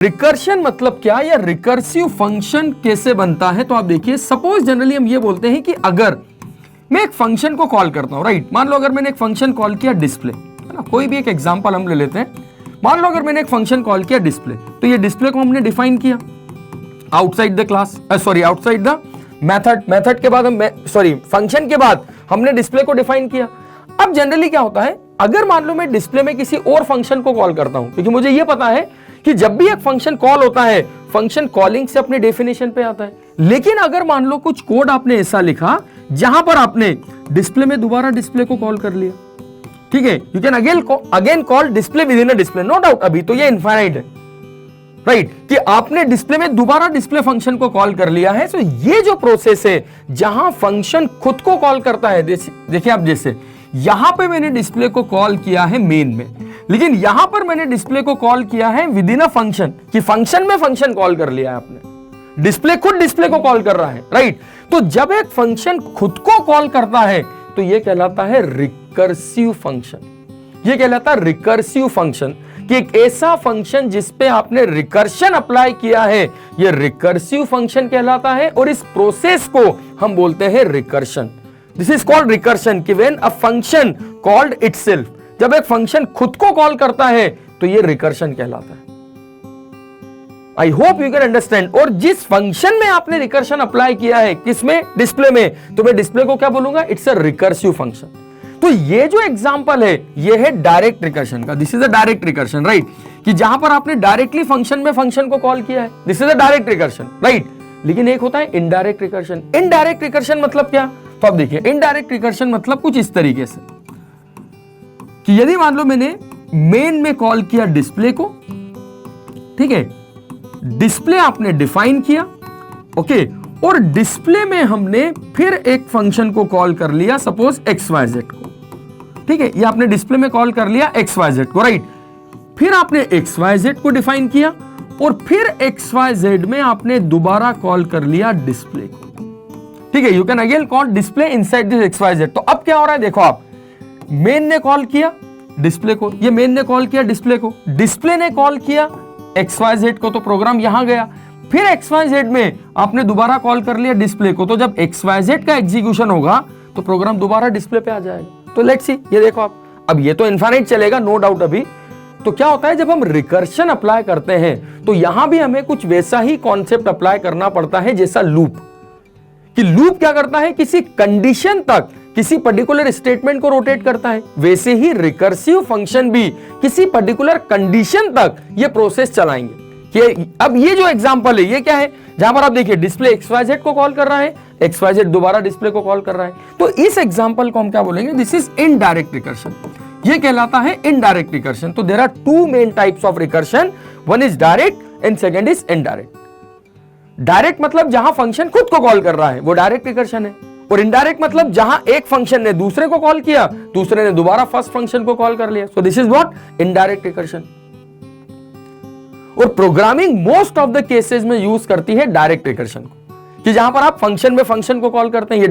Recursion मतलब क्या या रिकर्सिव फंक्शन कैसे बनता है? तो आप देखिए, सपोज जनरली हम ये बोलते हैं कि अगर मैं एक फंक्शन को कॉल करता हूं, राइट। मान लो अगर मैंने एक फंक्शन कॉल किया डिस्प्ले, है ना, कोई भी एक एग्जांपल हम ले लेते हैं। मान लो अगर मैंने एक फंक्शन कॉल किया डिस्प्ले, तो ये डिस्प्ले को हमने डिफाइन किया outside the class, outside the method के बाद फंक्शन के बाद हमने डिस्प्ले को डिफाइन किया। अब जनरली क्या होता है, अगर मान लो मैं डिस्प्ले में किसी और फंक्शन को कॉल करता हूं, क्योंकि मुझे यह पता है कि जब भी एक फंक्शन कॉल होता है, फंक्शन कॉलिंग से अपने डेफिनेशन पे आता है। लेकिन अगर मान लो कुछ कोड आपने ऐसा लिखा जहां पर आपने डिस्प्ले में दोबारा डिस्प्ले को कॉल कर लिया, ठीक है, you can again call display within a display, no doubt. अभी तो ये इनफाइनाइट है, राइट, कि आपने डिस्प्ले में दोबारा डिस्प्ले फंक्शन को कॉल कर लिया है। तो ये जो प्रोसेस है जहां फंक्शन खुद को कॉल करता है, देखिए आप, जैसे यहां पे मैंने डिस्प्ले को कॉल किया है मेन में, लेकिन यहां पर मैंने डिस्प्ले को कॉल किया है विद इन अ फंक्शन, कि फंक्शन में फंक्शन कॉल कर लिया है आपने, डिस्प्ले खुद डिस्प्ले को कॉल कर रहा है, राइट। तो जब एक फंक्शन खुद को कॉल करता है तो यह कहलाता है रिकर्सिव फंक्शन। यह कहलाता है रिकर्सिव फंक्शन, कि एक ऐसा फंक्शन जिसपे आपने रिकर्शन अप्लाई किया है, यह रिकर्सिव फंक्शन कहलाता है। और इस प्रोसेस को हम बोलते हैं recursion. This is called recursion, कि when a function called itself, जब एक फंक्शन खुद को कॉल करता है तो यह रिकर्शन कहलाता है। I hope you can understand. और जिस फंक्शन में आपने रिकर्शन अप्लाई किया है, किसमें, डिस्प्ले में, तो मैं डिस्प्ले को क्या बोलूंगा, इट्स अ रिकर्सिव फंक्शन। तो ये जो एग्जांपल है ये है डायरेक्ट रिकर्शन का। This is a direct recursion, right, कि जहां पर आपने डायरेक्टली फंक्शन में फंक्शन को कॉल किया है, this is a direct recursion, right. लेकिन एक होता है इनडायरेक्ट रिकर्शन। इनडायरेक्ट रिकर्शन मतलब क्या? तो आप देखिए, इनडायरेक्ट रिकर्शन मतलब कुछ इस तरीके से कि यदि मान लो मैंने मेन में कॉल किया डिस्प्ले को, ठीक है, डिस्प्ले आपने डिफाइन किया, ओके, और डिस्प्ले में हमने फिर एक फंक्शन को कॉल कर लिया, सपोज XYZ को, ठीक है, ये आपने डिस्प्ले में कॉल कर लिया XYZ को, राइट। फिर आपने XYZ को डिफाइन किया और फिर XYZ में आपने दोबारा कॉल कर लिया डिस्प्ले को, ठीक है। You can again call display inside this XYZ। तो अब क्या हो रहा है, देखो आप, मेन ने कॉल किया डिस्प्ले को, ये मेन ने कॉल किया डिस्प्ले को, डिस्प्ले ने कॉल किया XYZ को, तो प्रोग्राम यहां गया। फिर XYZ में आपने दोबारा कॉल कर लिया डिस्प्ले को, तो जब XYZ का एग्जीक्यूशन होगा तो प्रोग्राम दोबारा डिस्प्ले पे आ जाएगा। तो लेट्स सी, ये देखो आप, अब ये तो इनफाइनाइट चलेगा, नो डाउट। अभी तो क्या होता है, जब हम रिकर्शन अप्लाई करते हैं तो यहां भी हमें कुछ वैसा ही कॉन्सेप्ट अप्लाई करना पड़ता है जैसा लूप, कि लूप क्या करता है, किसी कंडीशन तक किसी पर्टिकुलर स्टेटमेंट को रोटेट करता है, वैसे ही रिकर्सिव फंक्शन भी किसी पर्टिकुलर कंडीशन तक ये प्रोसेस चलाएंगे। कि अब ये जो एग्जांपल है ये क्या है, जहां पर आप देखिए डिस्प्ले XYZ को कॉल कर रहा है, XYZ दोबारा डिस्प्ले को कॉल कर रहा है। तो इस एग्जांपल को हम क्या बोलेंगे, दिस इज इनडायरेक्ट रिकर्शन। ये कहलाता है इनडायरेक्ट रिकर्शन। तो there are two main types of recursion, one is direct and second is indirect. Direct मतलब जहां फंक्शन खुद को कॉल कर रहा है, वो डायरेक्ट रिकर्शन है। और इनडायरेक्ट मतलब जहां एक फंक्शन ने दूसरे को कॉल किया, दूसरे ने दोबारा फर्स्ट फंक्शन को कॉल कर लिया। So this is what indirect recursion. और programming most of the cases में यूज करती है डायरेक्ट रिकर्शन को, कि जहां पर आप फंक्शन में फंक्शन को कॉल करते हैं। ये